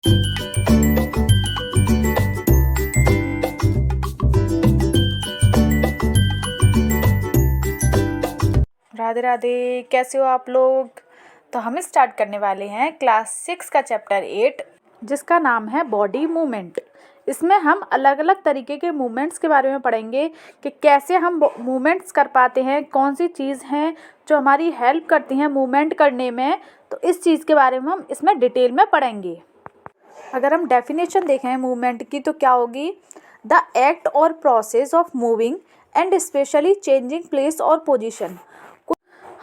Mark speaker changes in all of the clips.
Speaker 1: राधे राधे, कैसे हो आप लोग। तो हम स्टार्ट करने वाले हैं क्लास 6 का चैप्टर 8, जिसका नाम है बॉडी मूवमेंट। इसमें हम अलग अलग तरीके के मूवमेंट्स के बारे में पढ़ेंगे कि कैसे हम मूवमेंट्स कर पाते हैं, कौन सी चीज़ हैं जो हमारी हेल्प करती हैं मूवमेंट करने में। तो इस चीज़ के बारे में हम इसमें डिटेल में पढ़ेंगे। अगर हम डेफिनेशन देखें मूवमेंट की तो क्या होगी, द एक्ट और process of moving and specially changing place और पोजीशन।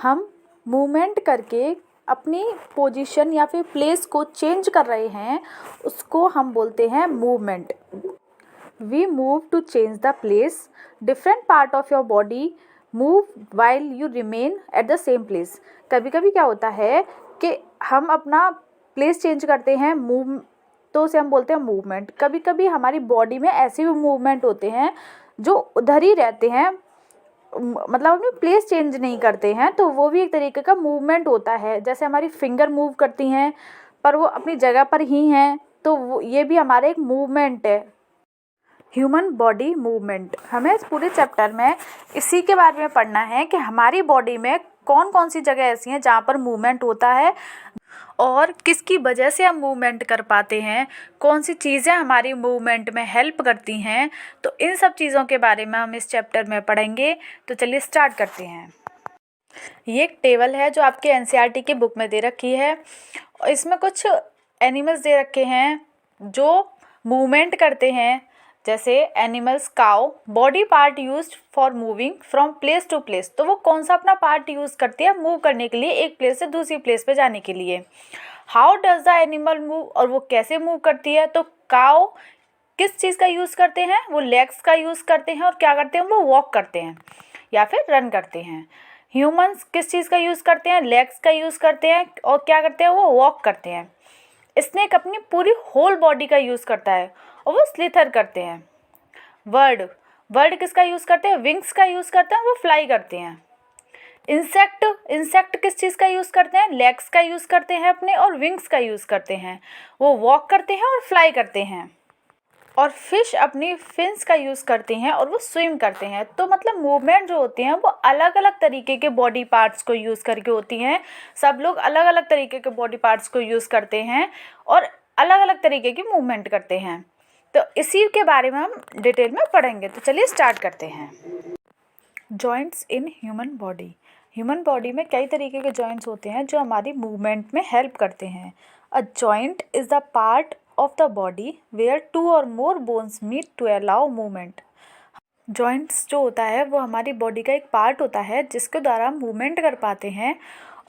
Speaker 1: हम मूवमेंट करके अपनी पोजीशन या फिर प्लेस को चेंज कर रहे हैं, उसको हम बोलते हैं movement. We move to change the place, different part of your body move while you remain at the same place. कभी कभी क्या होता है कि हम अपना प्लेस चेंज करते हैं, मूव, तो उसे हम बोलते हैं मूवमेंट। कभी कभी हमारी बॉडी में ऐसे भी मूवमेंट होते हैं जो उधर ही रहते हैं, मतलब अपनी प्लेस चेंज नहीं करते हैं, तो वो भी एक तरीके का मूवमेंट होता है। जैसे हमारी फिंगर मूव करती हैं पर वो अपनी जगह पर ही हैं, तो वो ये भी हमारा एक मूवमेंट है। ह्यूमन बॉडी मूवमेंट, हमें इस पूरे चैप्टर में इसी के बारे में पढ़ना है कि हमारी बॉडी में कौन कौन सी जगह ऐसी हैं जहाँ पर मूवमेंट होता है और किसकी वजह से हम मूवमेंट कर पाते हैं, कौन सी चीज़ें हमारी मूवमेंट में हेल्प करती हैं। तो इन सब चीज़ों के बारे में हम इस चैप्टर में पढ़ेंगे। तो चलिए स्टार्ट करते हैं। ये एक टेबल है जो आपके एनसीईआरटी की बुक में दे रखी है और इसमें कुछ एनिमल्स दे रखे हैं जो मूवमेंट करते हैं। जैसे animals, cow, body part used for moving from place to place. तो वो कौन सा अपना पार्ट यूज़ करती है मूव करने के लिए, एक प्लेस से दूसरी प्लेस पे जाने के लिए। How does the animal move, और वो कैसे मूव करती है। तो काउ किस चीज़ का यूज़ करते हैं, वो लेग्स का यूज़ करते हैं और क्या करते हैं, वो वॉक करते हैं या फिर रन करते हैं। ह्यूमंस किस चीज़ का यूज़ करते हैं, लेग्स का यूज़ करते हैं और क्या करते हैं, वो वॉक करते हैं। स्नेक अपनी पूरी होल बॉडी का यूज़ करता है और वो स्लिथर करते हैं। बर्ड, बर्ड किसका यूज़ करते हैं, विंग्स का यूज़ करते हैं, वो फ्लाई करते हैं। इंसेक्ट, इंसेक्ट किस चीज़ का यूज़ करते हैं, लेग्स का यूज़ करते हैं अपने और विंग्स का यूज़ करते हैं, वो वॉक करते हैं और फ्लाई करते हैं। और फिश अपनी फिन्स का यूज़ करते हैं और वो स्विम करते हैं। तो मतलब मूवमेंट जो होती हैं वो अलग अलग तरीके के बॉडी पार्ट्स को यूज़ करके होती हैं। सब लोग अलग अलग तरीके के बॉडी पार्ट्स को यूज़ करते हैं और अलग अलग तरीके की मूवमेंट करते हैं। तो इसी के बारे में हम डिटेल में पढ़ेंगे। तो चलिए स्टार्ट करते हैं। Joints in human body, human body में कई तरीके के जॉइंट्स होते हैं जो हमारी मूवमेंट में हेल्प करते हैं। A joint is the part of the body where two or more bones meet to allow movement. Joints जो होता है वो हमारी बॉडी का एक पार्ट होता है जिसके द्वारा हम मूवमेंट कर पाते हैं।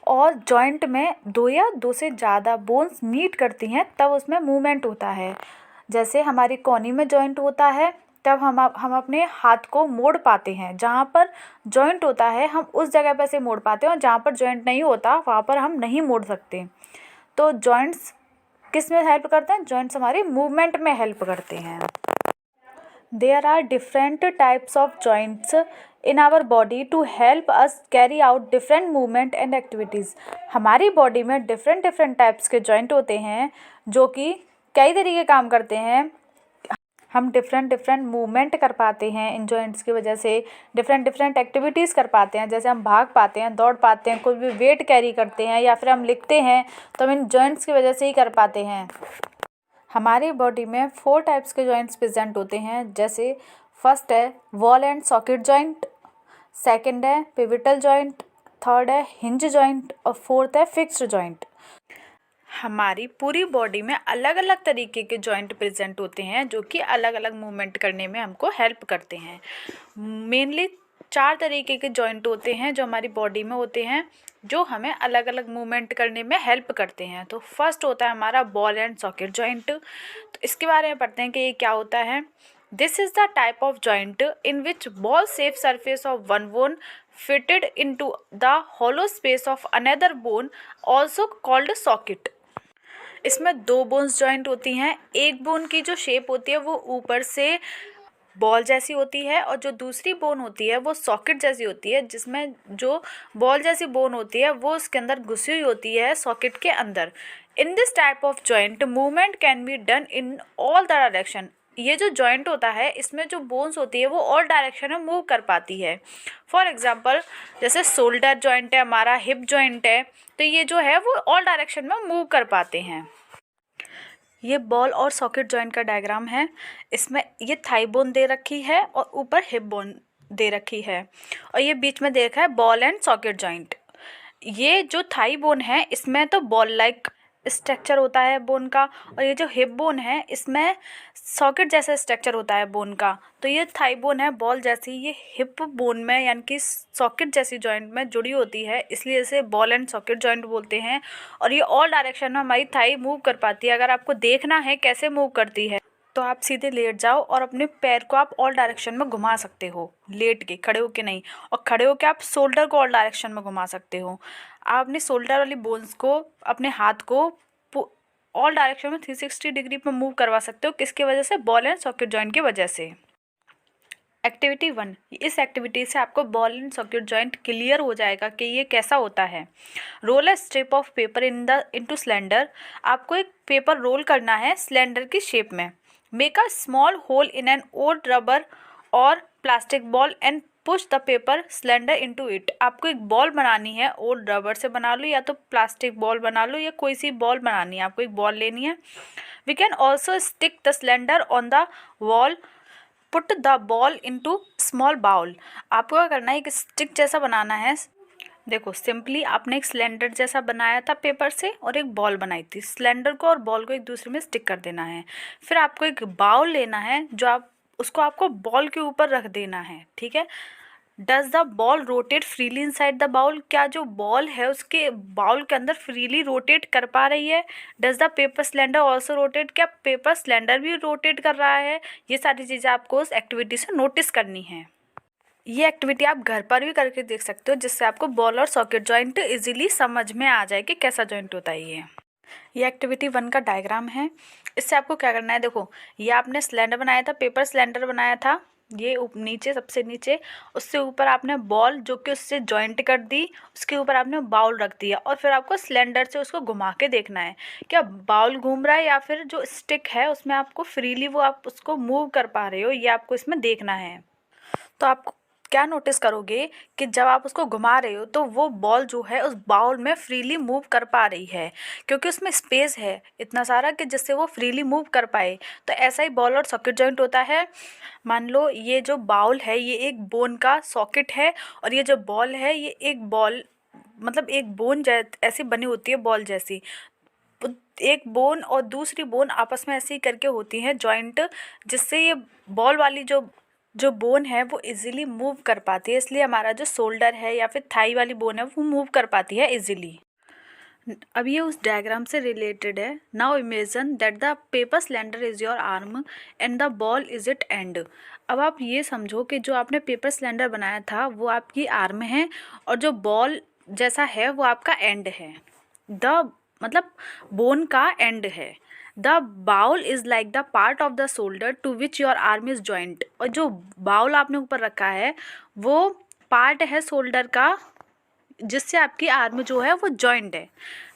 Speaker 1: और जॉइंट में दो या दो से ज़्यादा बोन्स मीट करती हैं तब उसमें मूवमेंट होता है। जैसे हमारी कोहनी में जॉइंट होता है तब हम अपने हाथ को मोड़ पाते हैं। जहाँ पर जॉइंट होता है हम उस जगह पर से मोड़ पाते हैं और जहाँ पर जॉइंट नहीं होता वहाँ पर हम नहीं मोड़ सकते। तो जॉइंट्स किस में हेल्प करते हैं, जॉइंट्स हमारी मूवमेंट में हेल्प करते हैं। There are different types of joints in our body to help us carry out different movement and activities. हमारी बॉडी में डिफरेंट डिफरेंट टाइप्स के जॉइंट होते हैं जो कि कई तरीके काम करते हैं। हम डिफरेंट डिफरेंट मूवमेंट कर पाते हैं इन जॉइंट्स की वजह से, डिफरेंट डिफरेंट एक्टिविटीज़ कर पाते हैं। जैसे हम भाग पाते हैं, दौड़ पाते हैं, कोई भी वेट कैरी करते हैं या फिर हम लिखते हैं तो हम इन जॉइंट्स की वजह से ही कर पाते हैं। हमारी बॉडी में 4 टाइप्स के जॉइंट्स प्रेजेंट होते हैं। जैसे फर्स्ट है wall and socket joint, second है पिविटल जॉइंट, थर्ड है हिंज जॉइंट और फोर्थ है फिक्स्ड जॉइंट। हमारी पूरी बॉडी में अलग अलग तरीके के जॉइंट प्रेजेंट होते हैं जो कि अलग अलग मूवमेंट करने में हमको हेल्प करते हैं। मेनली 4 तरीके के जॉइंट होते हैं जो हमारी बॉडी में होते हैं जो हमें अलग अलग मूवमेंट करने में हेल्प करते हैं। तो फर्स्ट होता है हमारा बॉल एंड सॉकेट जॉइंट। तो इसके बारे में पढ़ते हैं कि ये क्या होता है। This is the type of joint in which ball shape surface of one bone fitted into the hollow space of another bone also called socket। इसमें 2 बोन्स जॉइंट होती हैं। एक बोन की जो शेप होती है वो ऊपर से बॉल जैसी होती है और जो दूसरी बोन होती है वो सॉकेट जैसी होती है, जिसमें जो बॉल जैसी बोन होती है वो उसके अंदर घुसी हुई होती है सॉकेट के अंदर। In this type of joint movement can be done in all the direction. ये जो जॉइंट होता है इसमें जो बोन्स होती है वो ऑल डायरेक्शन में मूव कर पाती है। फॉर एग्जांपल जैसे शोल्डर जॉइंट है हमारा, हिप जॉइंट है, तो ये जो है वो ऑल डायरेक्शन में मूव कर पाते हैं। ये बॉल और सॉकेट जॉइंट का डायग्राम है। इसमें ये थाई बोन दे रखी है और ऊपर हिप बोन दे रखी है और ये बीच में दे रखा है बॉल एंड सॉकेट जॉइंट। ये जो थाई बोन है इसमें तो बॉल लाइक स्ट्रक्चर होता है बोन का, और ये जो हिप बोन है इसमें सॉकेट जैसा स्ट्रक्चर होता है बोन का। तो ये थाई बोन है बॉल जैसी, ये हिप बोन में यानी कि सॉकेट जैसी जॉइंट में जुड़ी होती है, इसलिए इसे बॉल एंड सॉकेट जॉइंट बोलते हैं। और ये ऑल डायरेक्शन में हमारी थाई मूव कर पाती है। अगर आपको देखना है कैसे मूव करती है तो आप सीधे लेट जाओ और अपने पैर को आप ऑल डायरेक्शन में घुमा सकते हो, लेट के, खड़े होके नहीं। और खड़े होके आप शोल्डर को ऑल डायरेक्शन में घुमा सकते हो। आप अपनी शोल्डर वाली बोन्स को, अपने हाथ को ऑल डायरेक्शन में 360 डिग्री पर मूव करवा सकते हो। किसकी वजह से? बॉल एंड सॉकेट जॉइंट की वजह से। एक्टिविटी 1, इस एक्टिविटी से आपको ball and socket joint clear हो जाएगा कि ये कैसा होता है। Roll a strip of paper into cylinder. आपको एक पेपर रोल करना है सिलेंडर की शेप में। Make a small hole in an old rubber or plastic ball and push the paper cylinder into it. आपको एक बॉल बनानी है, ओल्ड रबर से बना लो या तो प्लास्टिक बॉल बना लो या कोई सी बॉल बनानी है, आपको एक बॉल लेनी है। We can also stick the cylinder on the wall, put the ball into small bowl. आपको क्या करना है, एक स्टिक जैसा बनाना है। देखो सिंपली आपने एक सिलेंडर जैसा बनाया था पेपर से और एक बॉल बनाई थी। सिलेंडर को और बॉल को एक दूसरे में स्टिक कर देना है। फिर आपको एक बाउल लेना है जो आपको बॉल के ऊपर रख देना है, ठीक है। Does the ball rotate freely inside the bowl. क्या जो बॉल है उसके बाउल के अंदर फ्रीली रोटेट कर पा रही है। Does the paper cylinder also rotate. क्या पेपर सिलेंडर भी रोटेट कर रहा है। ये सारी चीज़ें आपको उस एक्टिविटी से नोटिस करनी है। ये एक्टिविटी आप घर पर भी करके देख सकते हो, जिससे आपको बॉल और सॉकेट जॉइंट इजीली समझ में आ जाए कि कैसा जॉइंट होता है ये एक्टिविटी 1 का डायग्राम है। इससे आपको क्या करना है, देखो ये आपने सिलेंडर बनाया था, पेपर सिलेंडर बनाया था, ये नीचे सबसे नीचे, उससे ऊपर आपने बॉल जो कि उससे जॉइंट कर दी, उसके ऊपर आपने बाउल रख दिया और फिर आपको सिलेंडर से उसको घुमा के देखना है क्या बाउल घूम रहा है या फिर जो स्टिक है उसमें आपको फ्रीली वो आप उसको मूव कर पा रहे हो, ये आपको इसमें देखना है। तो आपको क्या नोटिस करोगे कि जब आप उसको घुमा रहे हो तो वो बॉल जो है उस बाउल में फ्रीली मूव कर पा रही है, क्योंकि उसमें स्पेस है इतना सारा कि जिससे वो फ्रीली मूव कर पाए। तो ऐसा ही बॉल और सॉकेट जॉइंट होता है। मान लो ये जो बाउल है ये एक बोन का सॉकेट है और ये जो बॉल है ये एक बॉल, मतलब एक बोन ऐसी बनी होती है बॉल जैसी। एक बोन और दूसरी बोन आपस में ऐसे ही करके होती है जॉइंट, जिससे ये बॉल वाली जो बोन है वो इजीली मूव कर पाती है। इसलिए हमारा जो शोल्डर है या फिर थाई वाली बोन है वो मूव कर पाती है इजीली। अब ये उस डायग्राम से रिलेटेड है। Now imagine that the paper cylinder is your arm and the ball is it and. अब आप ये समझो कि जो आपने पेपर सिलेंडर बनाया था वो आपकी आर्म है और जो बॉल जैसा है वो आपका एंड है। मतलब बोन का एंड है। The bowl is like the part of the shoulder to which your arm is joint. और जो बाउल आपने ऊपर रखा है वो पार्ट है शोल्डर का जिससे आपकी आर्म जो है वो जॉइंट है।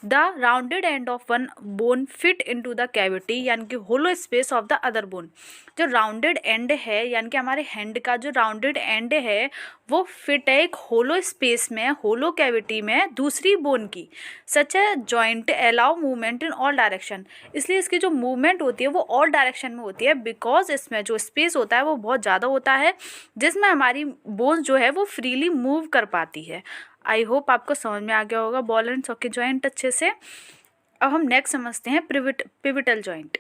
Speaker 1: The rounded end of one bone fit into the cavity यानी कि hollow space of the other bone. जो राउंडेड एंड है यानी कि हमारे हैंड का जो राउंडेड एंड है वो फिट है एक होलो स्पेस में, होलो कैविटी में दूसरी बोन की। Such a joint allow movement in all direction. इसलिए इसकी जो मूवमेंट होती है वो ऑल डायरेक्शन में होती है, बिकॉज इसमें जो स्पेस होता है वो बहुत ज़्यादा होता है जिसमें हमारी बोन्स जो है वो फ्रीली मूव कर पाती है। आई होप आपको समझ में आ गया होगा बॉल एंड सॉकेट जॉइंट अच्छे से। अब हम नेक्स्ट समझते हैं pivotal joint.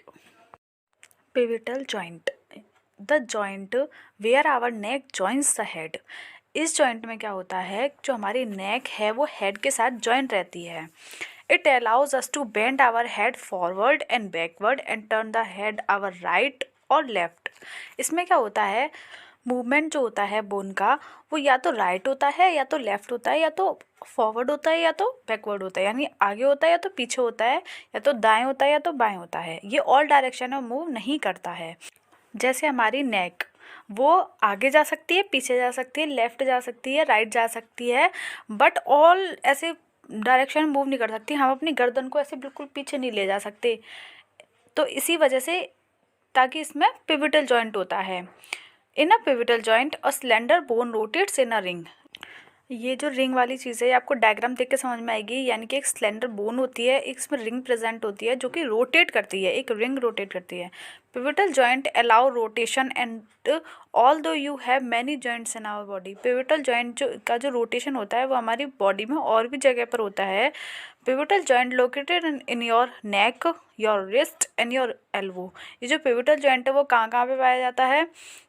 Speaker 1: Pivotal joint, the joint where our neck joints the head. इस जॉइंट में क्या होता है, जो हमारी नेक है वो हेड के साथ जॉइंट रहती है। It allows us to bend our head forward and backward and turn the head our right और लेफ्ट। इसमें क्या होता है, मूवमेंट जो होता है बोन का वो या तो राइट होता है या तो लेफ़्ट होता है या तो फॉरवर्ड होता है या तो बैकवर्ड होता है, यानी आगे होता है या तो पीछे होता है या तो दाएं होता है या तो बाएं होता है। ये ऑल डायरेक्शन में मूव नहीं करता है। जैसे हमारी नेक वो आगे जा सकती है, पीछे जा सकती है, लेफ़्ट जा सकती है, राइट जा सकती है, बट ऑल ऐसे डायरेक्शन मूव नहीं कर सकती, हम अपनी गर्दन को ऐसे बिल्कुल पीछे नहीं ले जा सकते। तो इसी वजह से, ताकि इसमें पिवटल जॉइंट होता है। In a pivotal joint a slender bone rotates in a ring. ये जो रिंग वाली चीज़ है आपको डायग्राम देख के समझ में आएगी, यानी कि एक स्लेंडर बोन होती है, एक इसमें रिंग प्रेजेंट होती है जो कि रोटेट करती है, एक रिंग रोटेट करती है। Pivotal joint allow rotation and although you have many joints in our body. Pivotal joint जो रोटेशन होता है वो हमारी बॉडी में और भी जगह पर होता है। Pivotal joint located in your neck, your wrist and your elbow. ये जो पिवटल जॉइंट है वो कहाँ कहाँ पे पाया जाता है?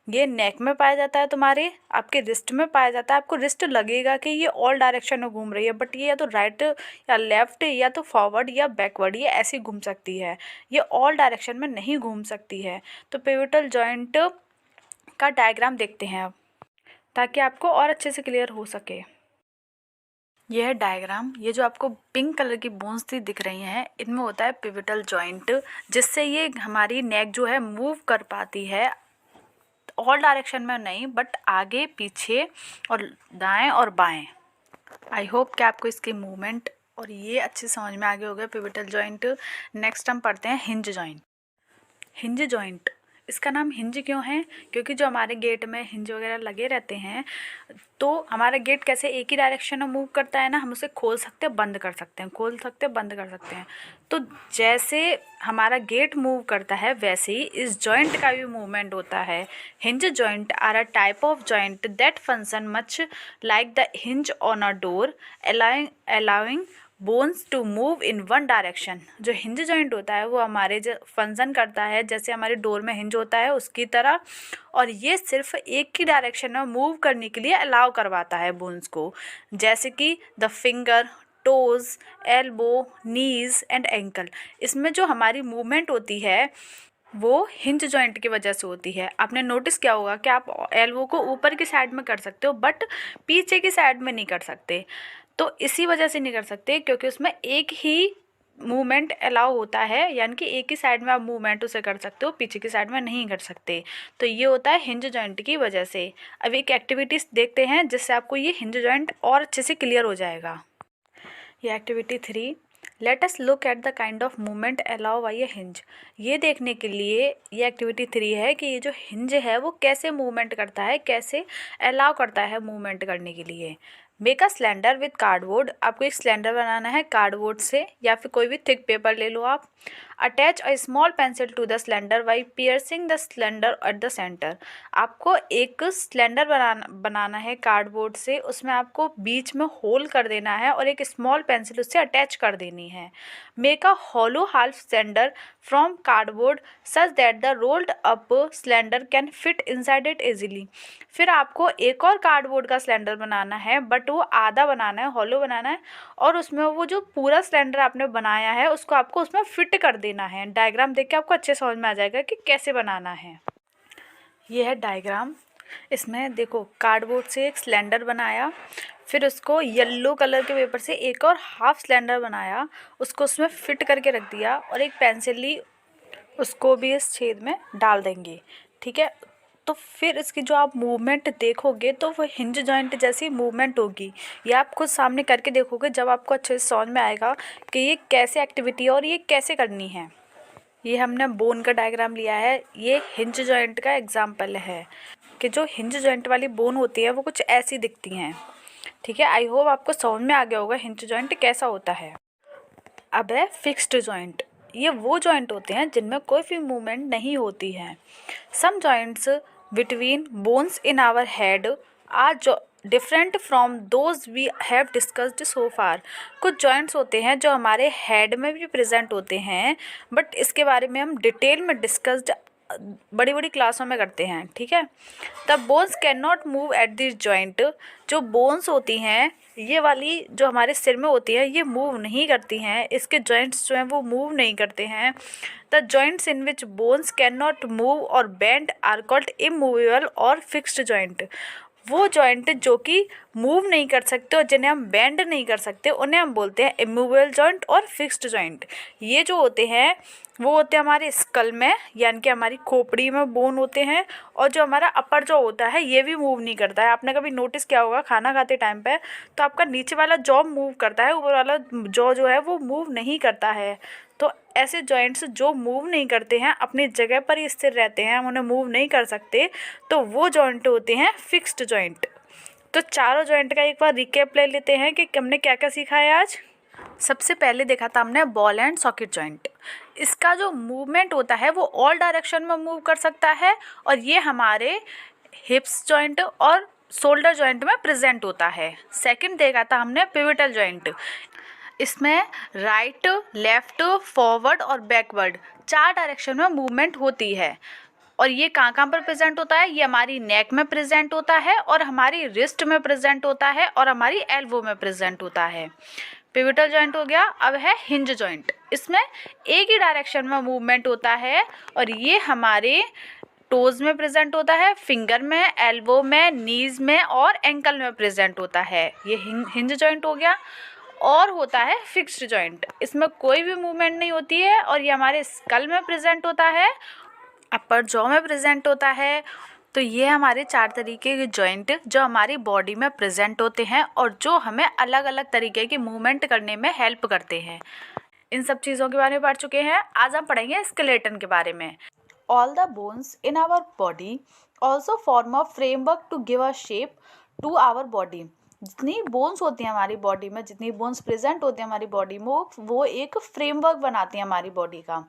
Speaker 1: ये नेक में पाया जाता है, तुम्हारे आपके रिस्ट में पाया जाता है। आपको रिस्ट लगेगा कि ये ऑल डायरेक्शन में घूम रही है, बट ये या तो राइट या लेफ्ट या तो फॉरवर्ड या बैकवर्ड, ये ऐसी घूम सकती है, ये ऑल डायरेक्शन में नहीं घूम सकती है। तो पिवटल जॉइंट का डायग्राम देखते हैं अब, ताकि आपको और अच्छे से क्लियर हो सके। यह है डायग्राम। ये जो आपको पिंक कलर की बोन्स दिख रही हैं, इनमें होता है पिवटल जॉइंट, जिससे ये हमारी नेक जो है मूव कर पाती है, ऑल डायरेक्शन में नहीं, बट आगे पीछे और दाएं और बाएं। आई होप कि आपको इसकी मूवमेंट और ये अच्छे समझ में आ गया होगा पिवटल जॉइंट। नेक्स्ट हम पढ़ते हैं हिंज जॉइंट। हिंज जॉइंट, इसका नाम हिंज क्यों है? क्योंकि जो हमारे गेट में हिंज वगैरह लगे रहते हैं, तो हमारा गेट कैसे एक ही डायरेक्शन में मूव करता है ना, हम उसे खोल सकते हैं, बंद कर सकते हैं, खोल सकते हैं, बंद कर सकते हैं। तो जैसे हमारा गेट मूव करता है वैसे ही इस जॉइंट का भी मूवमेंट होता है। Hinge joint are a type of joint that function much like the hinge on a door, allowing bones to move in one direction. जो हिंज जॉइंट होता है वो हमारे जो फंक्शन करता है जैसे हमारे डोर में हिंज होता है उसकी तरह, और ये सिर्फ एक ही डायरेक्शन में मूव करने के लिए अलाउ करवाता है बोन्स को, जैसे कि the finger, toes, elbow, knees and ankle. इसमें जो हमारी मूवमेंट होती है वो हिंज जॉइंट की वजह से होती है। आपने नोटिस किया होगा कि आप एल्बो को ऊपर की साइड में कर सकते हो, बट पीछे की साइड में नहीं कर सकते। तो इसी वजह से नहीं कर सकते क्योंकि उसमें एक ही मूवमेंट अलाउ होता है, यानी कि एक ही साइड में आप मूवमेंट उसे कर सकते हो, पीछे की साइड में नहीं कर सकते। तो ये होता है हिंज जॉइंट की वजह से। अब एक एक्टिविटीज़ देखते हैं जिससे आपको ये हिंज जॉइंट और अच्छे से क्लियर हो जाएगा। ये activity 3, let us look at the kind of movement allow by a hinge. ये देखने के लिए ये एक्टिविटी 3 है कि ये जो हिंज है वो कैसे मूवमेंट करता है, कैसे अलाउ करता है मूवमेंट करने के लिए। Make a cylinder with cardboard. आपको एक सिलेंडर बनाना है कार्डबोर्ड से, या फिर कोई भी थिक पेपर ले लो आप। Attach a small pencil to the cylinder by piercing the cylinder at the center. आपको एक सिलेंडर बनाना है कार्डबोर्ड से, उसमें आपको बीच में होल कर देना है और एक स्मॉल पेंसिल उससे अटैच कर देनी है। Make a hollow half cylinder from cardboard such that the rolled up cylinder can fit inside it easily. फिर आपको एक और कार्डबोर्ड का सिलेंडर बनाना है, बट वो आधा बनाना है, हॉलो बनाना है, और उसमें वो जो पूरा सिलेंडर आपने बनाया है उसको आपको उसमें फिट कर देना है। डायग्राम देख के आपको अच्छे समझ में आ जाएगा कि कैसे बनाना है। ये है डायग्राम। इसमें देखो कार्डबोर्ड से एक सिलेंडर बनाया, फिर उसको येलो कलर के पेपर से एक और हाफ सिलेंडर बनाया, उसको उसमें फिट करके रख दिया, और एक पेंसिल ली, उसको भी इस छेद में डाल देंगे। ठीक है, तो फिर इसकी जो आप मूवमेंट देखोगे तो वो हिंज जॉइंट जैसी मूवमेंट होगी। ये आप खुद सामने करके देखोगे जब आपको अच्छे से समझ में आएगा कि ये कैसे एक्टिविटी है और ये कैसे करनी है। ये हमने बोन का डायग्राम लिया है, ये हिंज जॉइंट का एग्जाम्पल है कि जो हिंज जॉइंट वाली बोन होती है वो कुछ ऐसी दिखती हैं। ठीक है, आई होप आपको समझ में आ गया होगा हिंज जॉइंट कैसा होता है। अब है फिक्स्ड जॉइंट। ये वो जॉइंट होते हैं जिनमें कोई भी मूवमेंट नहीं होती है। Some joints between bones in our head are different from those we have discussed so far. कुछ जॉइंट्स होते हैं जो हमारे हेड में भी प्रेजेंट होते हैं, बट इसके बारे में हम डिटेल में डिस्कस्ड बड़ी बड़ी क्लासों में करते हैं। ठीक है, the bones can not move at this joint. जो बोन्स होती हैं ये वाली जो हमारे सिर में होती है ये मूव नहीं करती हैं, इसके जॉइंट्स जो हैं वो मूव नहीं करते हैं। The joints in which bones can not move और बेंड आर कॉल्ड इमूवेबल और फिक्स्ड जॉइंट। वो जॉइंट जो कि मूव नहीं कर सकते और जिन्हें हम बेंड नहीं कर सकते उन्हें हम बोलते हैं इमूवेबल जॉइंट और फिक्स्ड जॉइंट। ये जो होते हैं वो होते हैं हमारे स्कल में, यानी कि हमारी खोपड़ी में बोन होते हैं। और जो हमारा अपर जॉ होता है ये भी मूव नहीं करता है। आपने कभी नोटिस किया होगा खाना खाते टाइम पे तो आपका नीचे वाला जॉ मूव करता है, ऊपर वाला जॉ जो है वो मूव नहीं करता है। तो ऐसे जॉइंट्स जो मूव नहीं करते हैं, अपनी जगह पर ही स्थिर रहते हैं, हम उन्हें मूव नहीं कर सकते, तो वो जॉइंट होते हैं फिक्स्ड जॉइंट। तो चारों जॉइंट का एक बार रिकैप ले लेते हैं कि हमने क्या क्या सीखा है आज। सबसे पहले देखा था हमने बॉल एंड सॉकेट जॉइंट। इसका जो मूवमेंट होता है वो ऑल डायरेक्शन में मूव कर सकता है और ये हमारे हिप्स जॉइंट और शोल्डर जॉइंट में प्रेजेंट होता है। सेकंड देखा था हमने पिवटल जॉइंट। इसमें राइट, लेफ्ट, फॉरवर्ड और बैकवर्ड 4 डायरेक्शन में मूवमेंट होती है। और ये कहाँ कहाँ पर प्रेजेंट होता है? ये हमारी नेक में प्रेजेंट होता है और हमारी रिस्ट में प्रेजेंट होता है और हमारी एल्बो में प्रेजेंट होता है। पिवटल जॉइंट हो गया। अब है हिंज जॉइंट। इसमें एक ही डायरेक्शन में मूवमेंट होता है और ये हमारे टोज में प्रेजेंट होता है, फिंगर में, एल्बो में, नीज में और एंकल में प्रेजेंट होता है। ये हिंज जॉइंट हो गया। और होता है फिक्स्ड जॉइंट। इसमें कोई भी मूवमेंट नहीं होती है और ये हमारे स्कल में प्रेजेंट होता है, अपर जॉ में प्रेजेंट होता है। तो ये हमारे 4 तरीके के जॉइंट जो हमारी बॉडी में प्रेजेंट होते हैं और जो हमें अलग अलग तरीके की मूवमेंट करने में हेल्प करते हैं। इन सब चीज़ों के बारे में पढ़ चुके हैं। आज हम पढ़ेंगे स्केलेटन के बारे में। All the bones in our body also form a framework to give a shape to our body. जितनी बोन्स होती हैं हमारी बॉडी में, जितनी बोन्स प्रेजेंट होती हैं हमारी बॉडी में, वो एक फ्रेमवर्क बनाती हैं हमारी बॉडी का,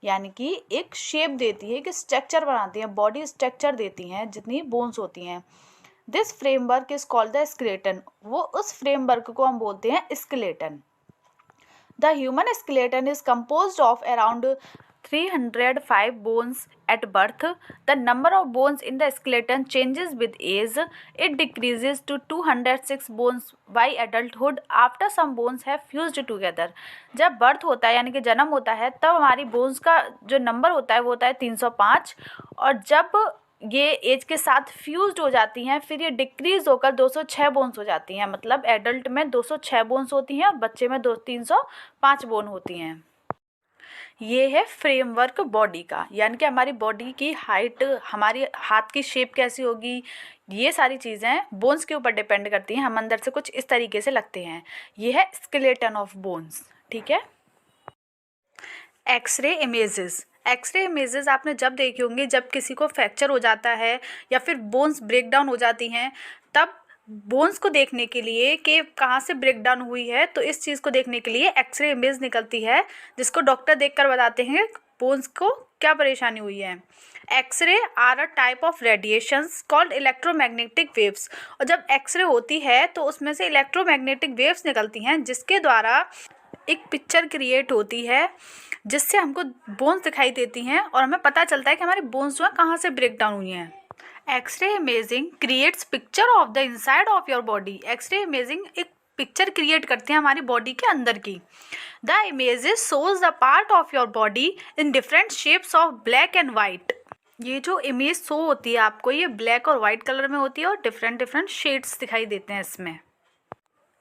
Speaker 1: यानी कि एक शेप देती है, एक स्ट्रक्चर बनाती हैं, बॉडी स्ट्रक्चर देती हैं जितनी बोन्स होती हैं। This framework is called the skeleton. वो उस फ्रेमवर्क को हम बोलते हैं skeleton. The human skeleton is composed of around 305 bones at birth. The number of bones in the skeleton changes with age. It decreases to 206 bones by adulthood after some bones have fused together. जब birth होता है यानी कि जन्म होता है तब हमारी बोन्स का जो नंबर होता है वो होता है 305 और जब ये एज के साथ फ्यूज्ड हो जाती हैं फिर ये डिक्रीज होकर 206 बोन्स हो जाती हैं। मतलब एडल्ट में 206 बोन्स होती हैं और बच्चे में 305 बोन होती हैं। ये है फ्रेमवर्क बॉडी का, यानी कि हमारी बॉडी की हाइट, हमारी हाथ की शेप कैसी होगी, ये सारी चीज़ें बोन्स के ऊपर डिपेंड करती हैं। हम अंदर से कुछ इस तरीके से लगते हैं। ये है स्केलेटन ऑफ बोन्स। ठीक है। X ray images. एक्सरे इमेजेस आपने जब देखी होंगी जब किसी को फ्रैक्चर हो जाता है या फिर बोन्स ब्रेक डाउन हो जाती हैं, तब बोन्स को देखने के लिए कि कहाँ से ब्रेक डाउन हुई है, तो इस चीज़ को देखने के लिए एक्सरे इमेज निकलती है जिसको डॉक्टर देखकर बताते हैं बोन्स को क्या परेशानी हुई है। X-ray are a type of radiations called electromagnetic waves. और जब एक्सरे होती है तो उसमें से इलेक्ट्रोमैग्नेटिक वेव्स निकलती हैं जिसके द्वारा एक पिक्चर क्रिएट होती है जिससे हमको बोन्स दिखाई देती हैं और हमें पता चलता है कि हमारी बोन्स जो है कहाँ से ब्रेक डाउन हुई हैं। X-ray imaging creates picture of the inside of your body. X-ray imaging एक पिक्चर क्रिएट करते हैं हमारी बॉडी के अंदर की। The images shows the part of your body in different shapes of black and white. ये जो इमेज शो होती है आपको, ये ब्लैक और वाइट कलर में होती है और डिफरेंट शेड्स दिखाई देते हैं इसमें।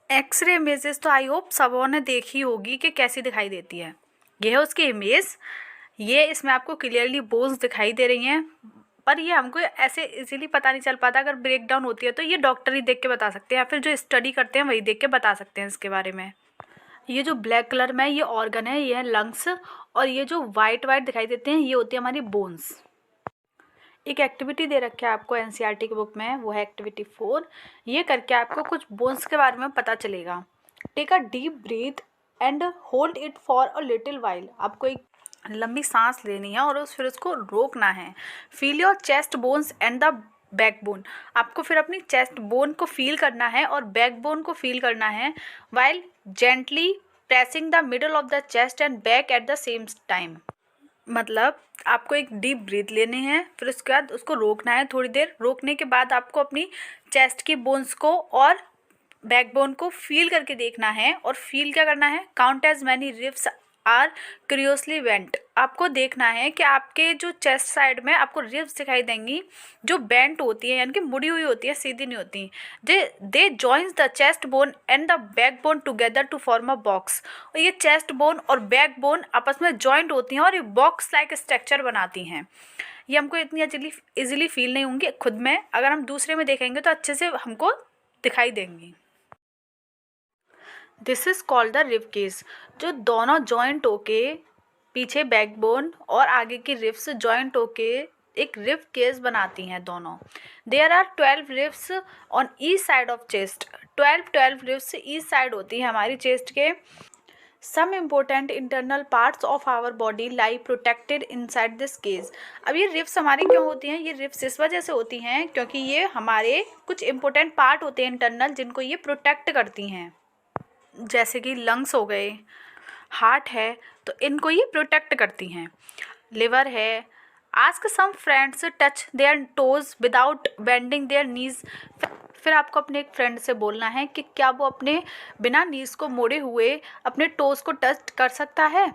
Speaker 1: एक्सरे इमेजेस तो आई होप सबों ने देखी होगी कि कैसी दिखाई देती है। ये है उसकी इमेज। ये इसमें आपको क्लियरली बोन्स दिखाई दे रही हैं, पर ये हमको ऐसे इजीली पता नहीं चल पाता। अगर ब्रेक डाउन होती है तो ये डॉक्टर ही देख के बता सकते हैं या फिर जो स्टडी करते हैं वही देख के बता सकते हैं इसके बारे में। ये जो ब्लैक कलर में ये ऑर्गन है, ये है लंग्स, और ये जो वाइट दिखाई देते हैं ये होती है हमारी बोन्स। एक एक्टिविटी दे रखी है आपको एनसीईआरटी की बुक में, वो है एक्टिविटी 4। ये करके आपको कुछ बोन्स के बारे में पता चलेगा। Take a deep breath and hold it for a little while. आपको एक लंबी सांस लेनी है और फिर उसको रोकना है। Feel your chest bones and the backbone. आपको फिर अपनी चेस्ट बोन को फील करना है और बैकबोन को फील करना है while gently pressing the middle of the chest and back at the same time. मतलब आपको एक डीप ब्रीथ लेनी है, फिर उसके बाद उसको रोकना है थोड़ी देर। रोकने के बाद आपको अपनी चेस्ट की बोन्स को और बैकबोन को फील करके देखना है और फील क्या करना है, count as many ribs are curiously bent. आपको देखना है कि आपके जो चेस्ट साइड में आपको रिब्स दिखाई देंगी जो बेंट होती है, यानी कि मुड़ी हुई होती है, सीधी नहीं होती। They joins the chest bone and the back bone together to form a box. और ये चेस्ट बोन और बैक बोन आपस में जॉइंट होती हैं और ये बॉक्स लाइक स्ट्रक्चर बनाती हैं। ये हमको इतनी इजीली फील नहीं होंगी खुद में, अगर हम दूसरे में देखेंगे तो अच्छे से हमको दिखाई देंगी। This is called the rib case. जो दोनों जॉइंट होके पीछे बैकबोन और आगे की रिब्स जॉइंट होके एक रिब केस बनाती हैं दोनों। There are 12 ribs on each side of chest. 12 ribs each side होती है हमारी चेस्ट के। Some important internal parts of our body lie protected inside this case. अब ये रिब्स हमारी क्यों होती हैं? ये रिब्स इस वजह से होती हैं क्योंकि ये हमारे कुछ इंपॉर्टेंट पार्ट होते हैं इंटरनल, जिनको ये प्रोटेक्ट करती हैं। जैसे कि लंग्स हो गए, हार्ट है, तो इनको ये प्रोटेक्ट करती हैं। लिवर है। Ask some friends touch their toes without bending their knees. फिर आपको अपने एक फ्रेंड से बोलना है कि क्या वो अपने बिना नीज को मोड़े हुए अपने टोज को टच कर सकता है।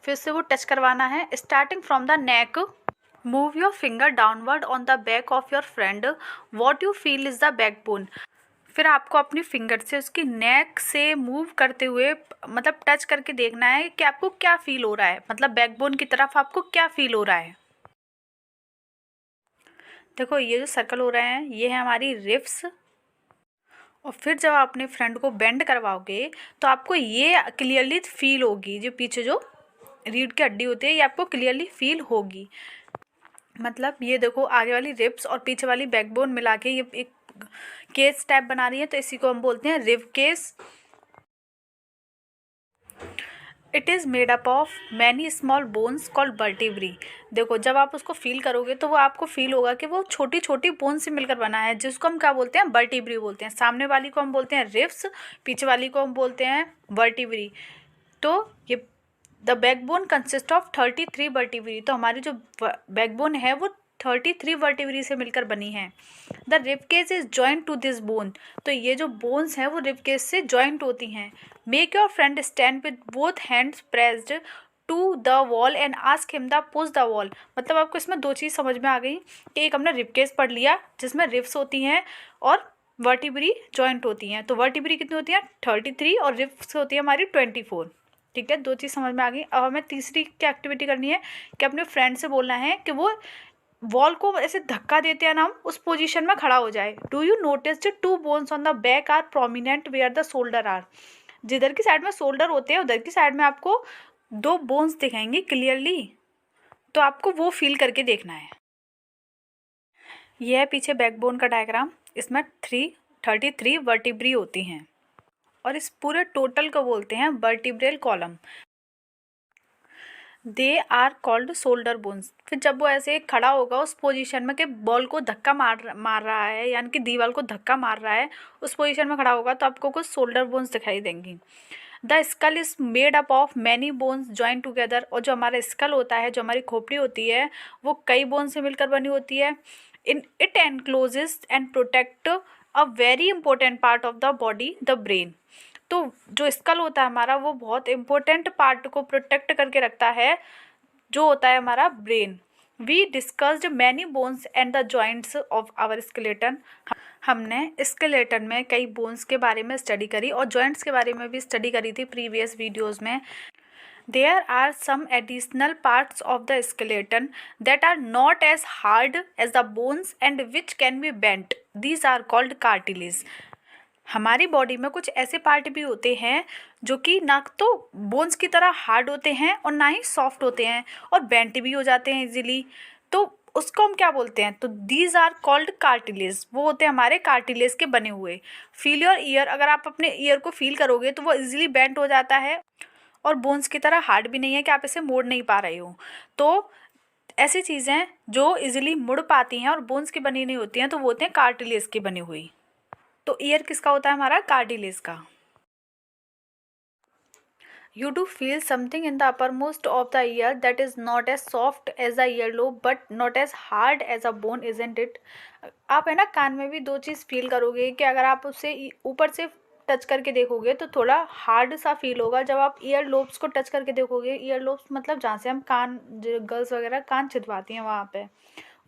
Speaker 1: फिर से वो टच करवाना है। Starting from the neck, move your finger downward on the back of your friend. What you feel is the backbone. फिर आपको अपनी फिंगर से उसकी नेक से मूव करते हुए मतलब टच करके देखना है कि आपको क्या फील हो रहा है, मतलब बैकबोन की तरफ आपको क्या फील हो रहा है। देखो ये जो सर्कल हो रहे हैं ये है हमारी रिब्स। और फिर जब आप अपने फ्रेंड को बेंड करवाओगे तो आपको ये क्लियरली फील होगी, जो पीछे जो रीढ़ की हड्डी होती है ये आपको क्लियरली फील होगी। मतलब ये देखो आगे वाली रिब्स और पीछे वाली बैकबोन मिला के ये एक केस टाइप बना रही है, तो इसी को हम बोलते हैं rib cage. It is made up of many small bones called vertebrae. देखो जब आप उसको फील करोगे तो वो आपको फील होगा कि वो छोटी छोटी बोन से मिलकर बना है, जिसको हम क्या बोलते हैं? वर्टिब्री बोलते हैं। सामने वाली को हम बोलते हैं रिब्स, पीछे वाली को हम बोलते हैं वर्टिब्री। तो ये the backbone consist of 33 vertebrae. तो हमारी जो बैकबोन है वो 33 वर्टिब्री से मिलकर बनी है। The rib case is joint to this bone. तो ये जो बोन्स हैं वो रिब केस से जॉइंट होती हैं। Make your friend stand with both hands pressed to the wall and ask him the push the wall. मतलब आपको इसमें दो चीज़ समझ में आ गई कि एक हमने रिब केस पढ़ लिया जिसमें रिब्स होती हैं और वर्टिब्री जॉइंट होती हैं। तो वर्टिब्री कितनी होती हैं? 33 और रिब्स होती है हमारी 24। ठीक है, दो चीज़ समझ में आ गई। अब हमें तीसरी क्या एक्टिविटी करनी है कि अपने फ्रेंड से बोलना है कि वो वॉल को ऐसे धक्का देते हैं ना, हम उस पोजीशन में खड़ा हो जाए। Do you notice the two bones on the back are prominent where the shoulder are. जिधर की साइड में शोल्डर होते हैं उधर की साइड में आपको दो बोन्स दिखाएंगे क्लियरली, तो आपको वो फील करके देखना है। यह है पीछे बैकबोन का डायग्राम। इसमें 33 वर्टिब्री होती हैं और इस पूरे टोटल को बोलते हैं vertebral column. They are called shoulder bones. फिर जब वो ऐसे खड़ा होगा उस पोजीशन में कि बॉल को धक्का मार रहा है, यानी कि दीवार को धक्का मार रहा है, उस पोजीशन में खड़ा होगा तो आपको कुछ शोल्डर बोन्स दिखाई देंगी। The skull is made up of many bones joint together. और जो हमारा स्कल होता है, जो हमारी खोपड़ी होती है, वो कई बोन से मिलकर बनी होती है। In it encloses and protect a very important part of the body, the brain. तो जो स्कल होता है हमारा वो बहुत इंपॉर्टेंट पार्ट को प्रोटेक्ट करके रखता है, जो होता है हमारा brain. We discussed many bones and the joints of our skeleton. हमने स्केलेटन में कई बोन्स के बारे में स्टडी करी और जॉइंट्स के बारे में भी स्टडी करी थी प्रीवियस वीडियोज़ में। There are some additional parts of the skeleton that are not as hard as the bones and which can be bent. These are called cartilage. हमारी बॉडी में कुछ ऐसे पार्ट भी होते हैं जो कि ना तो बोन्स की तरह हार्ड होते हैं और ना ही सॉफ्ट होते हैं और बेंट भी हो जाते हैं इजीली। तो उसको हम क्या बोलते हैं? तो दीज आर कॉल्ड कार्टिलेज। वो होते हैं हमारे कार्टिलेज के बने हुए। Feel your year. अगर आप अपने ईयर को फील करोगे तो वो इजीली बेंट हो जाता है और बोन्स की तरह हार्ड भी नहीं है कि आप इसे मोड़ नहीं पा रहे हो। तो ऐसी चीज़ें जो इजीली मुड़ पाती हैं और बोन्स की बनी नहीं होती हैं तो वो होते हैं कार्टिलेज की बनी हुई। तो ईयर किसका होता है? हमारा कार्टिलेज का। You do feel something in the uppermost of the ear that is not as soft as the earlobe but not as hard as a bone, isn't it? आप है ना कान में भी दो चीज़ फील करोगे कि अगर आप उससे ऊपर से टच करके देखोगे तो थोड़ा हार्ड सा फील होगा। जब आप ईयर लोब्स को टच करके देखोगे, ईयर लोब्स मतलब जहाँ से हम कान, जो गर्ल्स वगैरह कान छिदवाती हैं वहाँ पे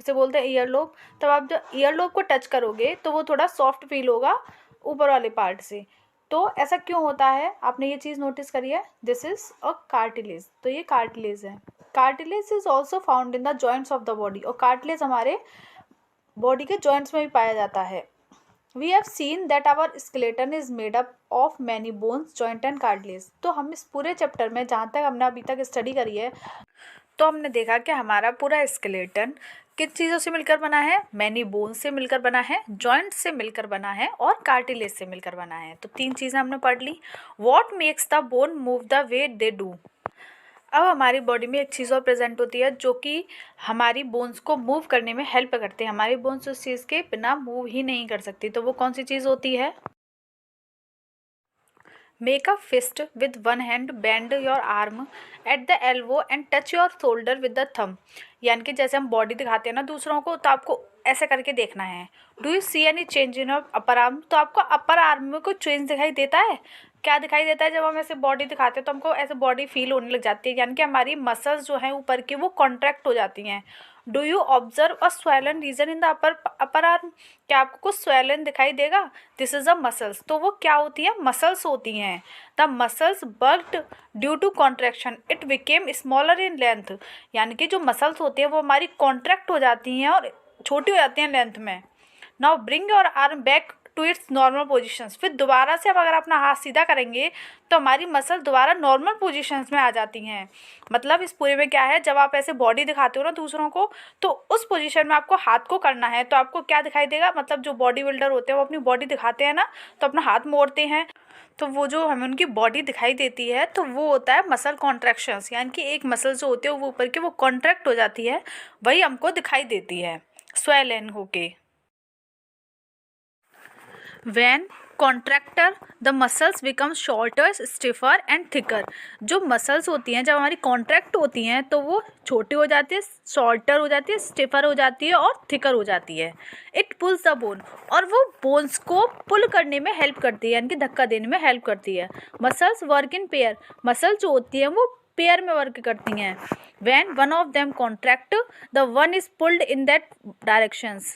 Speaker 1: उसे बोलते हैं ईयर लोब। तब आप जब ईयर लोब को टच करोगे तो वो थोड़ा सॉफ्ट फील होगा ऊपर वाले पार्ट से। तो ऐसा क्यों होता है, आपने ये चीज़ नोटिस करी है? दिस इज अ कार्टिलेज, तो ये कार्टिलेज है। Cartilage is also found in the joints of the body, और कार्टिलेज हमारे बॉडी के जॉइंट्स में भी पाया जाता है। We have seen that our skeleton is made up of many bones, joint and cartilage. तो हम इस पूरे चैप्टर में जहाँ तक हमने अभी तक स्टडी करी है, तो हमने देखा कि हमारा पूरा स्केलेटन किन चीज़ों से मिलकर बना है? मैनी बोन्स से मिलकर बना है, जॉइंट से मिलकर बना है और कार्टिलेज से मिलकर बना है। तो 3 चीज़ें हमने पढ़ ली। What makes the bone move the way they do. अब हमारी बॉडी में एक चीज़ और प्रेजेंट होती है जो कि हमारी बोन्स को मूव करने में हेल्प करती है। हमारी बोन्स उस चीज़ के बिना मूव ही नहीं कर सकती। तो वो कौन सी चीज़ होती है? Make a fist with one hand, bend your arm at the elbow and touch your shoulder with the thumb. यानी कि जैसे हम बॉडी दिखाते हैं ना दूसरों को, तो आपको ऐसे करके देखना है। Do you see any change in your upper arm? तो आपको अपर आर्म में कोई चेंज दिखाई देता है? क्या दिखाई देता है? जब हम ऐसे बॉडी दिखाते हैं तो हमको ऐसे बॉडी फील होने लग जाती है, यानी कि हमारी मसल्स जो हैं ऊपर की वो कॉन्ट्रैक्ट हो जाती हैं। Do you observe a swollen region in the upper arm? क्या आपको कुछ स्वेलन दिखाई देगा? This is a muscles. तो वो क्या होती है? मसल्स होती हैं। The muscles bulked due to contraction, it became smaller in length. यानी कि जो मसल्स होती हैं वो हमारी कॉन्ट्रैक्ट हो जाती हैं और छोटी हो जाती हैं लेंथ में। Now bring your arm back to its normal positions. फिर दोबारा से अब अगर अपना हाथ सीधा करेंगे तो हमारी मसल दोबारा नॉर्मल पोजिशंस में आ जाती हैं। मतलब इस पूरे में क्या है, जब आप ऐसे बॉडी दिखाते हो ना दूसरों को, तो उस पोजीशन में आपको हाथ को करना है। तो आपको क्या दिखाई देगा? मतलब जो बॉडी बिल्डर होते हैं वो अपनी बॉडी दिखाते हैं ना, तो अपना हाथ मोड़ते हैं, तो वो जो हमें उनकी बॉडी दिखाई देती है तो वो होता है मसल कॉन्ट्रैक्शंस। यानी कि एक मसल जो होती है वो ऊपर की वो कॉन्ट्रैक्ट हो जाती है, वही हमको दिखाई देती है स्वेलन होके। When contractor the muscles become shorter, stiffer and thicker। जो मसल्स होती हैं जब हमारी कॉन्ट्रैक्ट होती हैं तो वो छोटी हो जाती है, शॉर्टर हो जाती है, स्टिफर हो जाती है और थिकर हो जाती है। इट पुल्स द बोन, और वो बोन्स को पुल करने में हेल्प करती है, यानी कि धक्का देने में हेल्प करती है। Muscles work in pair, muscle जो होती हैं वो पेयर में वर्क करती हैं। When one of them contract, the one is pulled in that directions,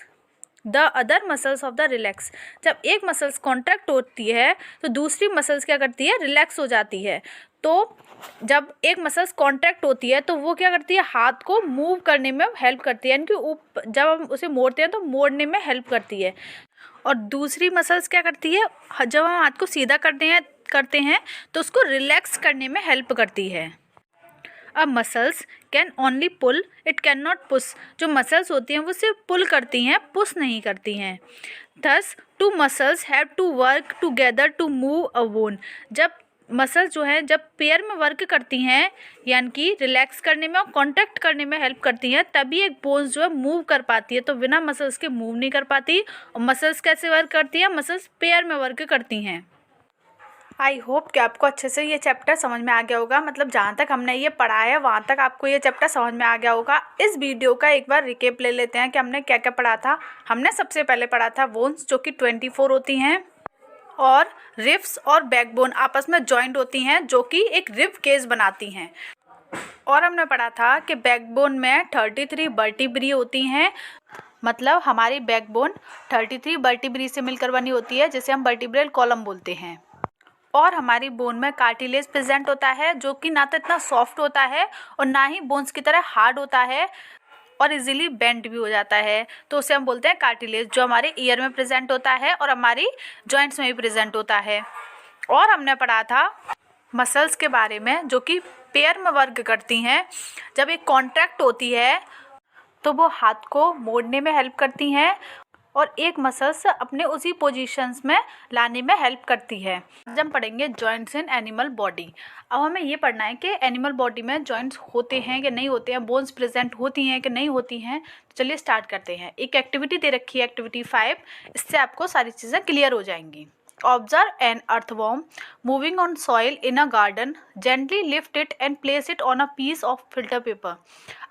Speaker 1: the other muscles of the relax. जब एक मसल्स कॉन्ट्रैक्ट होती है तो दूसरी मसल्स क्या करती है? रिलैक्स हो जाती है। तो जब एक मसल्स कॉन्ट्रैक्ट होती है तो वो क्या करती है? हाथ को मूव करने में हेल्प करती है, यानी कि जब हम उसे मोड़ते हैं तो मोड़ने में हेल्प करती है। और दूसरी मसल्स क्या करती है? जब हम हाथ को सीधा करते हैं तो उसको रिलैक्स करने में हेल्प करती है। अब muscles can only pull, it can not push. जो मसल्स होती हैं वो सिर्फ पुल करती हैं, पुश नहीं करती हैं। Thus two muscles have to work together to move a bone. जब मसल्स जो है जब पेयर में वर्क करती हैं, यानी कि रिलैक्स करने में और कॉन्ट्रैक्ट करने में हेल्प करती हैं, तभी एक बोन्स जो है मूव कर पाती है। तो बिना मसल्स के मूव नहीं कर पाती। और मसल्स कैसे वर्क करती हैं? मसल्स पेयर में वर्क करती हैं। आई होप कि आपको अच्छे से ये चैप्टर समझ में आ गया होगा। मतलब जहाँ तक हमने ये पढ़ा है वहाँ तक आपको ये चैप्टर समझ में आ गया होगा। इस वीडियो का एक बार रिकेप ले लेते हैं कि हमने क्या क्या पढ़ा था। हमने सबसे पहले पढ़ा था बोन्स, जो कि 24 होती हैं, और रिब्स और बैकबोन आपस में जॉइंट होती हैं, जो कि एक रिब केज बनाती हैं। और हमने पढ़ा था कि बैकबोन में 33 वर्टिब्री होती हैं। मतलब हमारी बैकबोन 33 वर्टिब्री से मिलकर बनी होती है, जिसे हम वर्टिब्रल कॉलम बोलते हैं। और हमारी बोन में कार्टिलेज प्रेजेंट होता है, जो कि ना तो इतना सॉफ्ट होता है और ना ही बोन्स की तरह हार्ड होता है, और इजीली बेंड भी हो जाता है। तो उसे हम बोलते हैं कार्टिलेज, जो हमारे ईयर में प्रेजेंट होता है और हमारी जॉइंट्स में भी प्रेजेंट होता है। और हमने पढ़ा था मसल्स के बारे में, जो कि पेयर में वर्क करती हैं। जब एक कॉन्ट्रैक्ट होती है तो वो हाथ को मोड़ने में हेल्प करती हैं और एक मसल्स अपने उसी पोजीशंस में लाने में हेल्प करती है। आज हम पढ़ेंगे जॉइंट्स इन एनिमल बॉडी। अब हमें ये पढ़ना है कि एनिमल बॉडी में जॉइंट्स होते हैं कि नहीं होते हैं, बोन्स प्रेजेंट होती हैं कि नहीं होती हैं। तो चलिए स्टार्ट करते हैं। एक एक्टिविटी दे रखी है, एक्टिविटी 5। इससे आपको सारी चीज़ें क्लियर हो जाएंगी। Observe an earthworm moving on soil in a garden, gently lift it and place it on a piece of filter paper.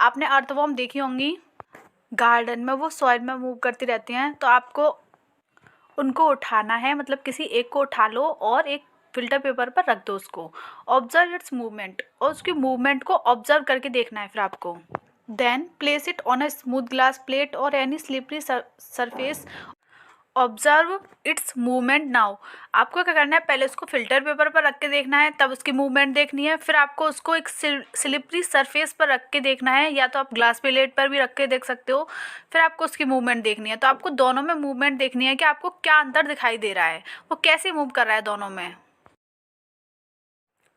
Speaker 1: आपने अर्थवॉर्म देखी होंगी, गार्डन में वो सॉइल में मूव करती रहती हैं, तो आपको उनको उठाना है, मतलब किसी एक को उठा लो और एक फिल्टर पेपर पर रख दो उसको। ऑब्जर्व इट्स मूवमेंट, और उसकी मूवमेंट को ऑब्जर्व करके देखना है फिर आपको। Then place it on a smooth glass plate or any slippery surface. Observe its movement now. आपको क्या करना है, पहले उसको फिल्टर पेपर पर रख के देखना है, तब उसकी मूवमेंट देखनी है। फिर आपको उसको एक स्लिपरी सरफेस पर रख के देखना है, या तो आप ग्लास प्लेट पर भी रख के देख सकते हो। फिर आपको उसकी मूवमेंट देखनी है। तो आपको दोनों में मूवमेंट देखनी है कि आपको क्या अंतर दिखाई दे रहा है, वो कैसे मूव कर रहा है दोनों में।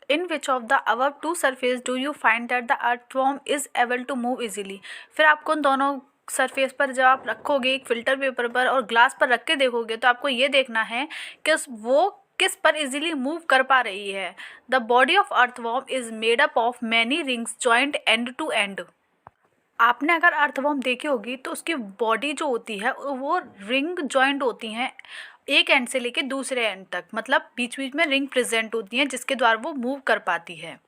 Speaker 1: In which of the above two surface do you find that the earthworm is able to move easily? फिर आपको उन दोनों सरफेस पर जब आप रखोगे, एक फिल्टर पेपर पर और ग्लास पर रख के देखोगे, तो आपको ये देखना है कि वो किस पर इजीली मूव कर पा रही है। The body of earthworm is made up of many rings joint end to end. आपने अगर अर्थवॉर्म देखी होगी तो उसकी बॉडी जो होती है वो रिंग जॉइंट होती हैं, एक एंड से लेके दूसरे एंड तक, मतलब बीच बीच में रिंग प्रेजेंट होती हैं जिसके द्वारा वो मूव कर पाती है।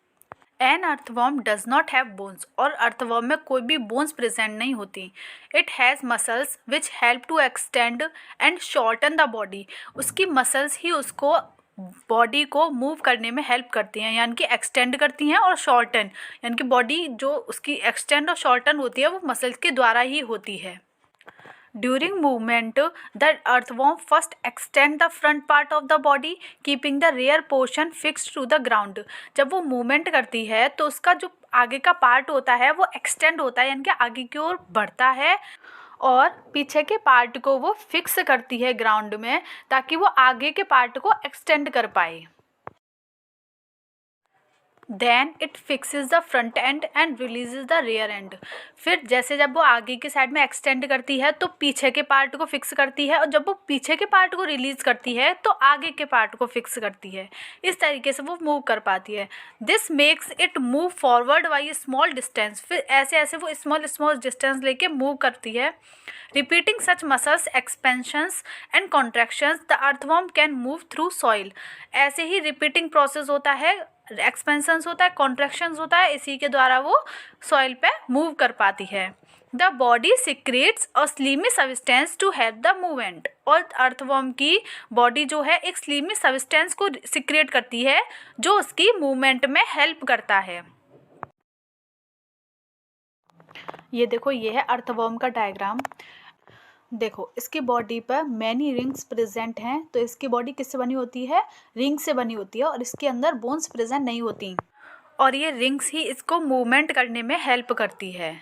Speaker 1: An earthworm does not have bones, और अर्थवॉर्म में कोई भी बोन्स प्रेजेंट नहीं होती। It has muscles which help to extend and shorten the body. उसकी मसल्स ही उसको बॉडी को मूव करने में हेल्प करती हैं, यानी कि एक्सटेंड करती हैं और शॉर्टन, यानी कि बॉडी जो उसकी एक्सटेंड और शॉर्टन होती है वो मसल्स के द्वारा ही होती है। During movement, the earthworm first extend the front part of the body, keeping the rear portion fixed to the ground. जब वो मूवमेंट करती है तो उसका जो आगे का पार्ट होता है वो एक्सटेंड होता है, यानी कि आगे की ओर बढ़ता है, और पीछे के पार्ट को वो फिक्स करती है ग्राउंड में, ताकि वो आगे के पार्ट को एक्सटेंड कर पाए। Then it fixes the front end and releases the rear end. फिर जैसे जब वो आगे के साइड में एक्सटेंड करती है तो पीछे के पार्ट को फिक्स करती है, और जब वो पीछे के पार्ट को रिलीज करती है तो आगे के पार्ट को फिक्स करती है। इस तरीके से वो मूव कर पाती है। This makes it move forward by small distance. फिर ऐसे ऐसे वो स्मॉल डिस्टेंस लेके मूव करती है। Repeating such muscles expansions and contractions the earthworm can move through soil. ऐसे ही रिपीटिंग प्रोसेस होता है, एक्सपेंशंस होता है, कॉन्ट्रैक्शंस होता है, इसी के द्वारा वो सॉइल पे मूव कर पाती है। The body secretes a slimy substance to help the movement. और अर्थवॉर्म की बॉडी जो है एक स्लीमी सब्सटेंस को सिक्रेट करती है जो उसकी मूवमेंट में हेल्प करता है। ये देखो, ये है अर्थवॉर्म का डायग्राम। देखो, इसकी बॉडी पर मैनी रिंग्स प्रेजेंट हैं। तो इसकी बॉडी किससे बनी होती है? रिंग से बनी होती है, और इसके अंदर बोन्स प्रेजेंट नहीं होती, और ये रिंग्स ही इसको मूवमेंट करने में हेल्प करती है।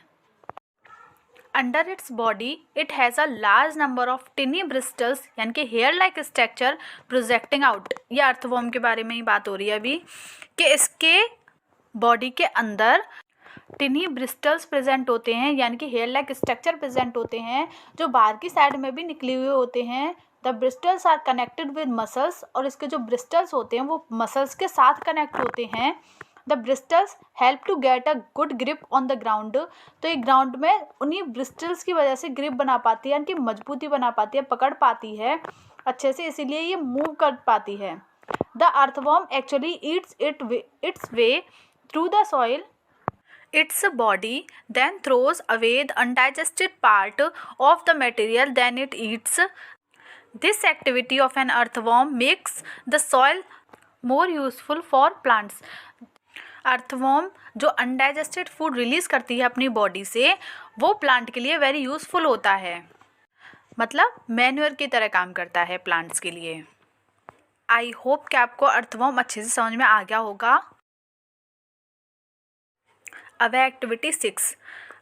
Speaker 1: Under its body it has a large number of tiny bristles, यानी कि hair like structure projecting out. ये अर्थवॉर्म के बारे में ही बात हो रही है अभी, कि इसके बॉडी के अंदर टिनी ब्रिस्टल्स प्रेजेंट होते हैं, यानी कि हेयर लाइक स्ट्रक्चर प्रेजेंट होते हैं, जो बाहर की साइड में भी निकले हुए होते हैं। The bristles are connected with muscles, और इसके जो ब्रिस्टल्स होते हैं वो मसल्स के साथ कनेक्ट होते हैं। The bristles help to get a good grip on the ground. तो ये ग्राउंड में उन्हीं ब्रिस्टल्स की वजह से ग्रिप बना पाती है, यानी कि मजबूती बना पाती है, पकड़ पाती है अच्छे से, इसीलिए ये मूव कर पाती है। The earthworm actually Yeats it's way through the soil its body, then throws away the undigested part of the material then it eats. This activity of an earthworm makes the soil more useful for plants. Earthworm जो undigested food release करती है अपनी body से, वो plant के लिए very useful होता है, मतलब मैन्योर की तरह काम करता है प्लांट्स के लिए। आई होप कि आपको अर्थवॉर्म अच्छे से समझ में आ गया होगा। अब है activity 6,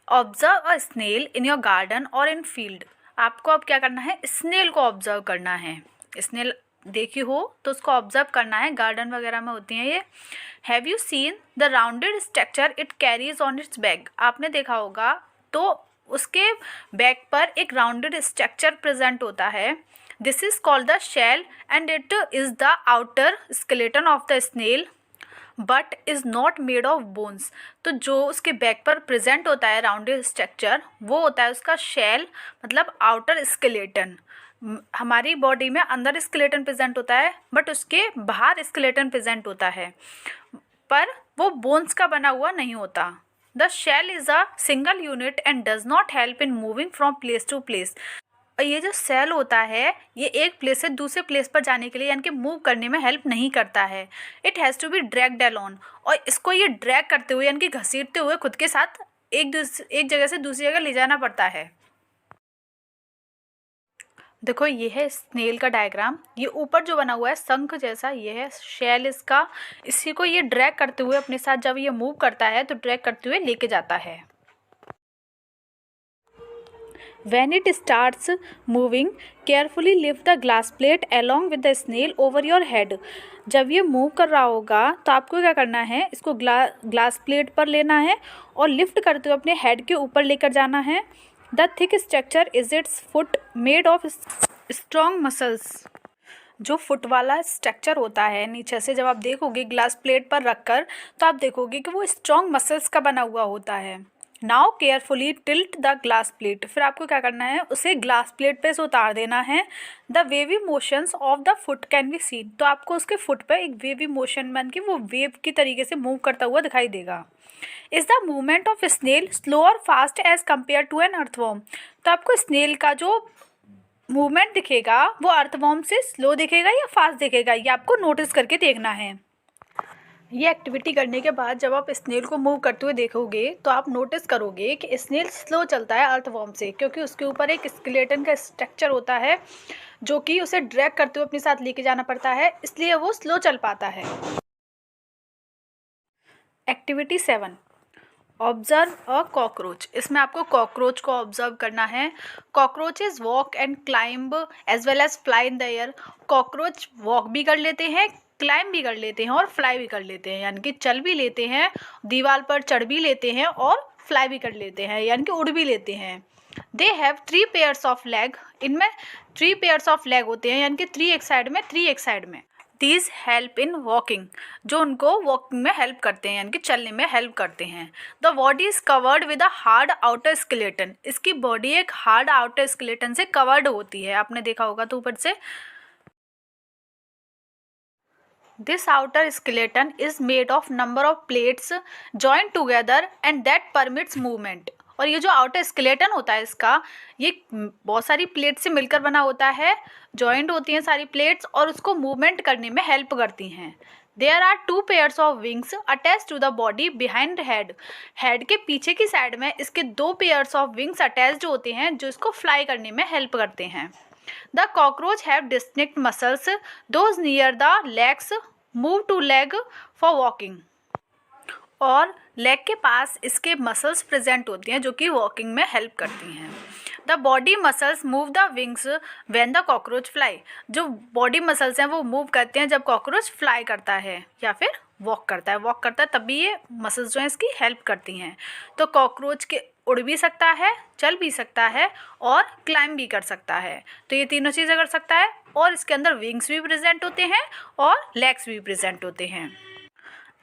Speaker 1: observe a snail in your garden और इन फील्ड। आपको अब क्या करना है? स्नेल को ऑब्जर्व करना है। स्नेल देखी हो तो उसको ऑब्जर्व करना है, गार्डन वगैरह में होती हैं ये। Have you seen the rounded structure it carries on it's back. आपने देखा होगा तो उसके बैक पर एक राउंडेड स्ट्रक्चर प्रेजेंट होता है। This is called the shell and it is the outer skeleton of the snail but is not made of bones. तो जो उसके बैक पर प्रेजेंट होता है राउंडेड स्ट्रक्चर, वो होता है उसका शेल, मतलब आउटर स्केलेटन। हमारी बॉडी में अंदर स्केलेटन प्रेजेंट होता है, बट उसके बाहर स्केलेटन प्रेजेंट होता है, पर वो बोन्स का बना हुआ नहीं होता। The shell is a single unit and does not help in moving from place to place. और ये जो सेल होता है ये एक प्लेस से दूसरे प्लेस पर जाने के लिए यानी कि मूव करने में हेल्प नहीं करता है। It has to be dragged alone, और इसको ये ड्रैग करते हुए यानी कि घसीटते हुए खुद के साथ एक जगह से दूसरी जगह ले जाना पड़ता है। देखो ये है स्नेल का डायग्राम, ये ऊपर जो बना हुआ है शंख जैसा ये है शेल इसका, इसी को ये ड्रैग करते हुए अपने साथ जब ये मूव करता है तो ड्रैग करते हुए लेके जाता है। When it starts moving, carefully lift the glass plate along with the snail over your head. जब ये मूव कर रहा होगा तो आपको क्या करना है, इसको ग्लास प्लेट पर लेना है और लिफ्ट करते हुए अपने हेड के ऊपर लेकर जाना है। The thick structure is it's foot made of strong muscles. जो फुट वाला स्ट्रक्चर होता है नीचे से जब आप देखोगे ग्लास प्लेट पर रखकर तो आप देखोगे कि वो स्ट्रॉन्ग मसल्स का बना हुआ होता है। Now carefully tilt the glass plate, फिर आपको क्या करना है, उसे ग्लास प्लेट पे से उतार देना है। The wavy motions of the foot can be seen, तो आपको उसके फुट पे एक वेवी मोशन बन के वो वेव की तरीके से मूव करता हुआ दिखाई देगा। Is the movement of snail slow or fast as compare to an earthworm, तो आपको स्नेल का जो मूवमेंट दिखेगा वो अर्थवॉर्म से स्लो दिखेगा या फास्ट दिखेगा, ये आपको नोटिस करके देखना है। ये एक्टिविटी करने के बाद जब आप स्नेल को मूव करते हुए देखोगे तो आप नोटिस करोगे कि स्नेल स्लो चलता है अर्थवॉर्म से, क्योंकि उसके ऊपर एक स्केलेटन का स्ट्रक्चर होता है जो कि उसे ड्रैग करते हुए अपने साथ लेके जाना पड़ता है, इसलिए वो स्लो चल पाता है। Activity 7, observe a cockroach. इसमें आपको कॉकरोच को ऑब्जर्व करना है। Cockroaches walk and climb as well as fly in the air. Cockroach walk भी कर लेते हैं, क्लाइंब भी कर लेते हैं और फ्लाई भी कर लेते हैं, यानी कि चल भी लेते हैं, दीवार पर चढ़ भी लेते हैं और फ्लाई भी कर लेते हैं, यानी कि उड़ भी लेते हैं। They have 3 pairs of leg, इनमें 3 पेयर्स ऑफ लेग होते हैं, यानी कि 3 एक साइड में 3 एक साइड में। दीज हेल्प इन वॉकिंग, जो उनको वॉकिंग में हेल्प करते हैं यानी कि चलने में हेल्प करते हैं। The body is covered with a hard outer skeleton, इसकी बॉडी एक हार्ड आउटर स्केलेटन से कवर्ड होती है, आपने देखा होगा तो ऊपर से। This outer skeleton is made of number of plates joint together and that permits movement. और ये जो आउटर स्केलेटन होता है इसका, ये बहुत सारी प्लेट से मिलकर बना होता है, जॉइंट होती हैं सारी प्लेट्स और उसको मूवमेंट करने में हेल्प करती हैं। There are 2 pairs of wings attach to the body behind head, head के पीछे की साइड में इसके 2 पेयर्स ऑफ विंग्स अटैच्ड होते हैं जो इसको फ्लाई करने में हेल्प करते हैं। The cockroach have distinct muscles, those near the legs move to leg for walking, और लेग के पास इसके मसल्स प्रेजेंट होती हैं जो कि वॉकिंग में हेल्प करती हैं। The body muscles move the wings when the cockroach fly, जो बॉडी मसल्स हैं वो मूव करते हैं जब कॉकरोच फ्लाई करता है या फिर वॉक करता है तभी ये मसल्स जो हैं इसकी हेल्प करती हैं। तो कॉकरोच के उड़ भी सकता है, चल भी सकता है और क्लाइंब भी कर सकता है, तो ये तीनों चीज़ें कर सकता है, और इसके अंदर विंग्स भी प्रेजेंट होते हैं और लेग्स भी प्रेजेंट होते हैं।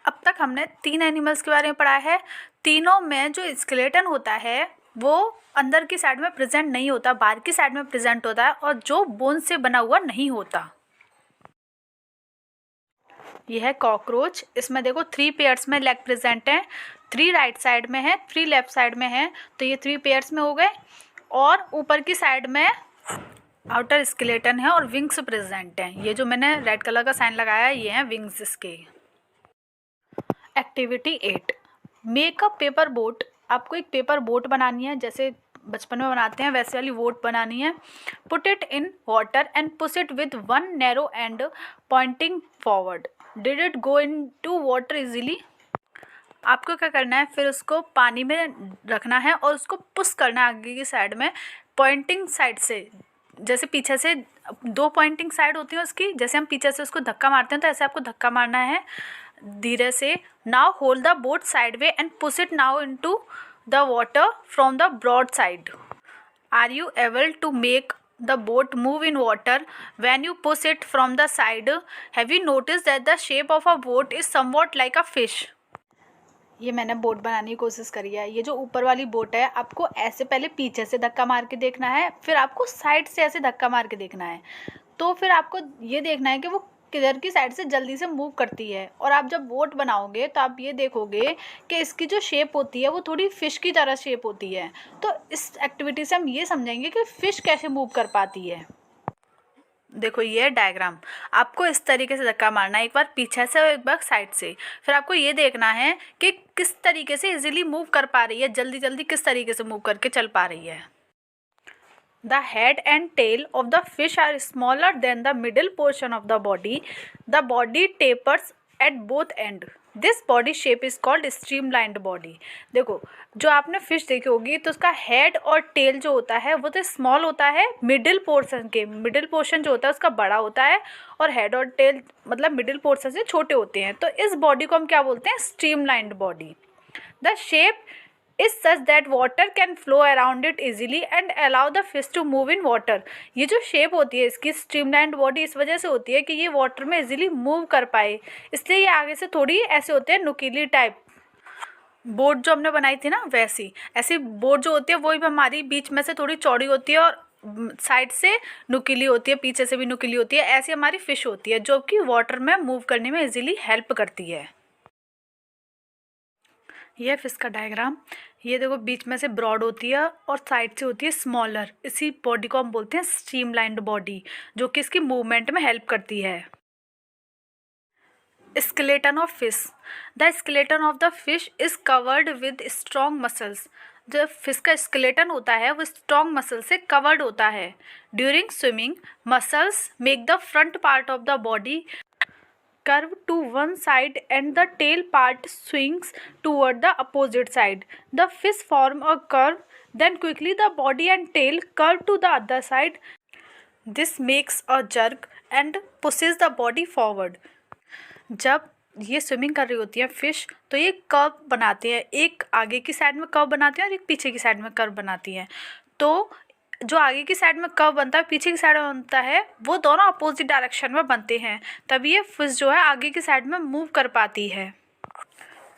Speaker 1: अब तक हमने 3 एनिमल्स के बारे में पढ़ा है। तीनों में जो स्केलेटन होता है वो अंदर की साइड में प्रेजेंट नहीं होता, बाहर की साइड में प्रेजेंट होता है, और जो बोन से बना हुआ नहीं होता। यह है कॉकरोच, इसमें देखो 3 पेयर्स में लेग प्रेजेंट हैं, 3 राइट साइड में है, 3 लेफ्ट साइड में है, तो ये 3 पेयर्स में हो गए, और ऊपर की साइड में आउटर स्केलेटन है और विंग्स प्रेजेंट हैं। ये जो मैंने रेड कलर का साइन लगाया है ये हैं विंग्स इसके। Activity 8, make a paper boat. आपको एक पेपर बोट बनानी है, जैसे बचपन में बनाते हैं वैसे वाली बोट बनानी है। Put it in water and push it with 1 narrow end pointing forward. Did it go in to water easily. आपको क्या करना है, फिर उसको पानी में रखना है और उसको पुश करना है आगे की साइड में पॉइंटिंग साइड से, जैसे पीछे से 2 पॉइंटिंग साइड होती है उसकी, जैसे हम पीछे से उसको धक्का मारते हैं तो ऐसे आपको धक्का मारना है धीरे से। Now hold the boat side way and push it now into the water from the broad side. Are you able to make the boat move in water when you push it from the side? Have you noticed that the shape of a boat is somewhat like a fish? ये मैंने boat बनाने की कोशिश करी है। ये जो ऊपर वाली बोट है आपको ऐसे पहले पीछे से धक्का मार के देखना है, फिर आपको साइड से ऐसे धक्का मार के देखना है, तो फिर आपको ये देखना है कि वो किधर की साइड से जल्दी से मूव करती है। और आप जब बोट बनाओगे तो आप ये देखोगे कि इसकी जो शेप होती है वो थोड़ी फ़िश की तरह शेप होती है। तो इस एक्टिविटी से हम ये समझेंगे कि फ़िश कैसे मूव कर पाती है। देखो ये डायग्राम, आपको इस तरीके से धक्का मारना है, एक बार पीछे से और एक बार साइड से। फिर आपको ये देखना है कि किस तरीके से इजीली मूव कर पा रही है, जल्दी जल्दी किस तरीके से मूव करके चल पा रही है। The head and tail of the fish are smaller than the middle portion of the body. The body tapers at both ends. This body shape is called streamlined body. देखो जो आपने फिश देखी होगी तो उसका हेड और tell जो होता है वो तो स्मॉल होता है, मिडिल पोर्शन जो होता है उसका बड़ा होता है, और हेड और टेल मतलब मिडिल पोर्शन से छोटे होते हैं। तो इस बॉडी को हम क्या बोलते हैं? Streamlined body. The shape is such that water can flow around it easily and allow the fish to move in water. ये जो शेप होती है इसकी स्ट्रीमलाइंड बॉडी इस वजह से होती है कि ये वाटर में इजीली मूव कर पाए, इसलिए ये आगे से थोड़ी ऐसे होते हैं नुकीली टाइप। बोट जो हमने बनाई थी ना वैसी, ऐसी बोट जो होती है वही हमारी बीच में से थोड़ी चौड़ी होती है और साइड से नुकीली होती है, पीछे से भी नुकीली होती है। ऐसी हमारी फिश होती है जो कि वाटर में मूव करने में इजीली हेल्प करती है। यह फिश का डायग्राम, ये देखो बीच में से ब्रॉड होती है और साइड से होती है स्मॉलर। इसी बॉडी को हम बोलते हैं स्ट्रीमलाइंड बॉडी, जो कि इसकी मूवमेंट में हेल्प करती है। Skeleton of fish. The skeleton of the fish is covered with strong muscles. जो फिश का स्केलेटन होता है वो स्ट्रॉन्ग मसल से कवर्ड होता है। During swimming muscles make the front part of the body curve to one side and the tail part swings toward the opposite side. The fish form a curve, then quickly the body and tail curve to the other side. This makes a jerk and pushes the body forward. जब ये swimming कर रही होती है fish तो ये curve बनाते हैं, एक आगे की साइड में कर्व बनाते हैं और एक पीछे की साइड में कर्व बनाती हैं। तो जो आगे की साइड में कर्व बनता है, पीछे की साइड में बनता है, वो दोनों अपोजिट डायरेक्शन में बनते हैं, तभी ये फिश जो है आगे की साइड में मूव कर पाती है।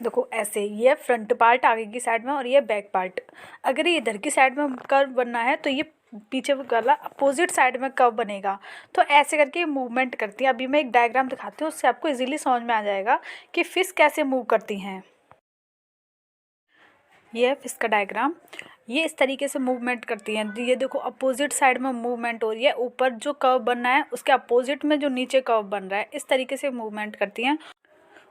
Speaker 1: देखो ऐसे, ये फ्रंट पार्ट आगे की साइड में और ये बैक पार्ट। अगर ये इधर की साइड में कर्व बनना है तो ये पीछे वाला अपोजिट साइड में कर्व बनेगा। तो ऐसे करके ये मूवमेंट करती है। अभी मैं एक डायग्राम दिखाती हूँ, उससे आपको इजीली समझ में आ जाएगा कि फिश कैसे मूव करती हैं। ये है फिश का डायग्राम, ये इस तरीके से मूवमेंट करती हैं। ये देखो अपोजिट साइड में मूवमेंट हो रही है, ऊपर जो कर्व बनना है उसके अपोजिट में जो नीचे कर्व बन रहा है, इस तरीके से मूवमेंट करती हैं।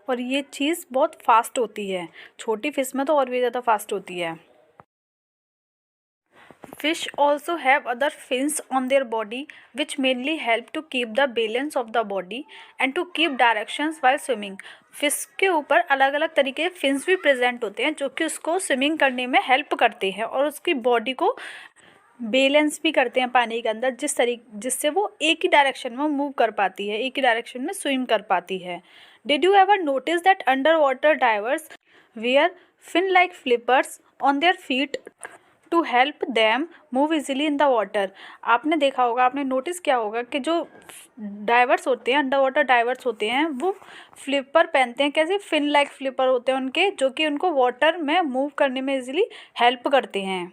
Speaker 1: और ये चीज़ बहुत फास्ट होती है, छोटी फिश में तो और भी ज़्यादा फास्ट होती है। Fish also have other fins on their body which mainly help to keep the balance of the body and to keep directions while swimming. Fish के ऊपर अलग अलग तरीके के फिन्स भी प्रेजेंट होते हैं जो कि उसको स्विमिंग करने में हेल्प करते हैं और उसकी बॉडी को बैलेंस भी करते हैं पानी के अंदर, जिससे वो एक ही डायरेक्शन में मूव कर पाती है, एक ही डायरेक्शन में स्विम कर पाती है। Did you ever notice that under water divers wear fin like flippers on their feet to help them move easily in the water? आपने देखा होगा, आपने नोटिस किया होगा कि जो डाइवर्स होते हैं, अंडर वाटर डाइवर्स होते हैं, वो फ्लिपर पहनते हैं। कैसे? फिन लाइक फ्लिपर होते हैं उनके, जो कि उनको वाटर में मूव करने में इजीली हेल्प करते हैं।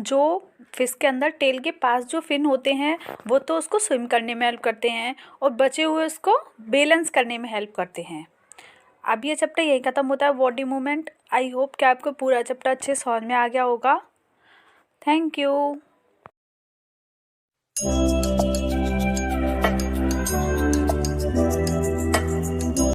Speaker 1: जो फिश के अंदर टेल के पास जो फिन होते हैं वो तो उसको स्विम करने में हेल्प करते हैं और बचे हुए उसको बैलेंस करने में हेल्प करते हैं। अब ये चैप्टर यही ख़त्म होता है, बॉडी मूवमेंट। आई होप कि आपको पूरा चैप्टर अच्छे समझ में आ गया होगा। Thank you.